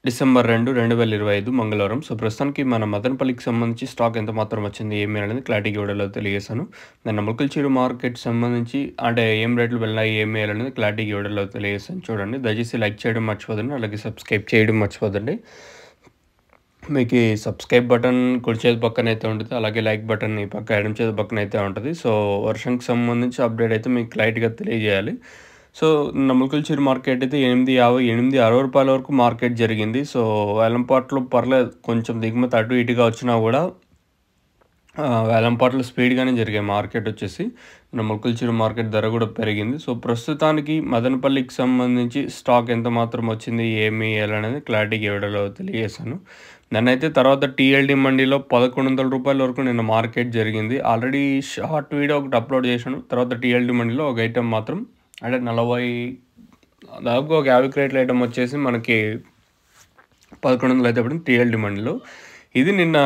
December 2, 2025 మంగళవారం. So, ప్రస్తుతానికి మన మదనపల్లికి సంబంధించి స్టాక్ ఎంత మాత్రం వచ్చింది, ఏమి అనేది క్లారిటీగా వీడియోలో తెలియజేశాను. నేను ములకల్చూరు మార్కెట్ సంబంధించి అంటే ఏం రేట్లు వెళ్ళాయి, ఏమి అనేది క్లారిటీగా వీడియోలో తెలియజేస్తాను. చూడండి, దయచేసి లైక్ చేయడం మర్చిపోదండి, అలాగే సబ్స్క్రైబ్ చేయడం మర్చిపోదండి. మీకు ఈ సబ్స్క్రైబ్ బటన్ కుడి చేతి పక్కన అయితే ఉంటుంది, అలాగే లైక్ బటన్ ఈ పక్క ఎడమ చేతి పక్కన అయితే ఉంటుంది. సో, వర్షంకి సంబంధించి అప్డేట్ అయితే మీకు క్లారిటీగా తెలియజేయాలి. సో, ములకల్చూరు మార్కెట్ అయితే 8.50, 8.60 వరకు మార్కెట్ జరిగింది. సో, వేలంపాట్లో పర్లేదు, కొంచెం దిగుమతి అటు ఇటుగా వచ్చినా కూడా వేలంపాట్లు స్పీడ్గానే జరిగాయి. మార్కెట్ వచ్చేసి ములకల్చూరు మార్కెట్ ధర కూడా పెరిగింది. సో, ప్రస్తుతానికి మదనపల్లికి సంబంధించి స్టాక్ ఎంత మాత్రం వచ్చింది, ఏమి అనేది క్లారిటీగా వీడియోలో తెలియజేశాను. నన్నైతే తర్వాత టీఎల్డీ మండీలో 1100 రూపాయల వరకు నిన్న మార్కెట్ జరిగింది. ఆల్రెడీ షార్ట్ వీడియో ఒకటి అప్లోడ్ చేశాను. తర్వాత టీఎల్డీ మండీలో ఒక ఐటెం మాత్రం అంటే 40 దాదాపు ఒక 50 క్రేట్ల ఐటమ్ వచ్చేసి మనకి 1100 అయితే పడింది టీఎల్డీ మండీలో. ఇది నిన్న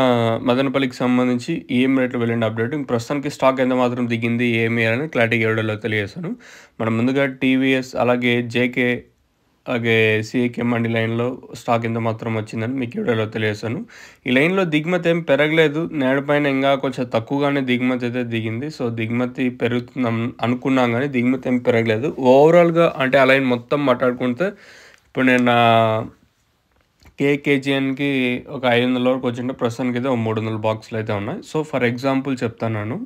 మదనపల్లికి సంబంధించి ఏం రేట్లు వెళ్ళిన అప్డేట్. ప్రస్తుతానికి స్టాక్ ఎంత మాత్రం దిగింది, ఏమి అని క్లారిటీగా వీడియోలో తెలియజేశాను. మనం ముందుగా టీవీఎస్ అలాగే జేకే అలాగే సిఏకే మండి లైన్లో స్టాక్ ఎంత మాత్రం వచ్చిందని మీకు వీడియోలో తెలియజేశాను. ఈ లైన్లో దిగుమతి ఏం పెరగలేదు, నేడుపైన ఇంకా కొంచెం తక్కువగానే దిగుమతి అయితే దిగింది. సో, దిగుమతి పెరుగుతున్నాం అనుకున్నాం కానీ దిగుమతి ఏం పెరగలేదు. ఓవరాల్గా అంటే ఆ లైన్ మొత్తం మాట్లాడుకుంటే ఇప్పుడు నేను కేజీఎన్కి ఒక 500 వరకు వచ్చింటే ప్రస్తుతానికి అయితే 300 బాక్సులు అయితే ఉన్నాయి. సో, ఫర్ ఎగ్జాంపుల్ చెప్తాను,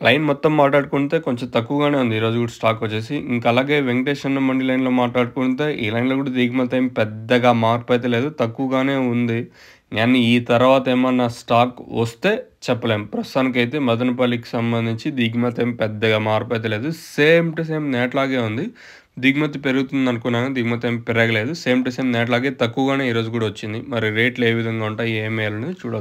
లైన్ మొత్తం మాట్లాడుకుంటే కొంచెం తక్కువగానే ఉంది ఈరోజు కూడా స్టాక్ వచ్చేసి. ఇంకా అలాగే వెంకటేష్ అన్న మండి లైన్లో మాట్లాడుకుంటే ఈ లైన్లో కూడా దిగుమతి ఏం పెద్దగా మార్పు అయితే లేదు, తక్కువగానే ఉంది. కానీ ఈ తర్వాత ఏమన్నా స్టాక్ వస్తే చెప్పలేం. ప్రస్తుతానికి అయితే మదనపల్లికి సంబంధించి దిగుమతి ఏం పెద్దగా మార్పు అయితే లేదు, సేమ్ టు సేమ్ నేట్లాగే ఉంది. దిగుమతి పెరుగుతుంది అనుకున్నాను, దిగుమతి ఏం పెరగలేదు, సేమ్ టు సేమ్ నేట్లాగే తక్కువగానే ఈరోజు కూడా వచ్చింది. మరి రేట్లు ఏ విధంగా ఉంటాయి, ఏం వేయాలనేది చూడాలి.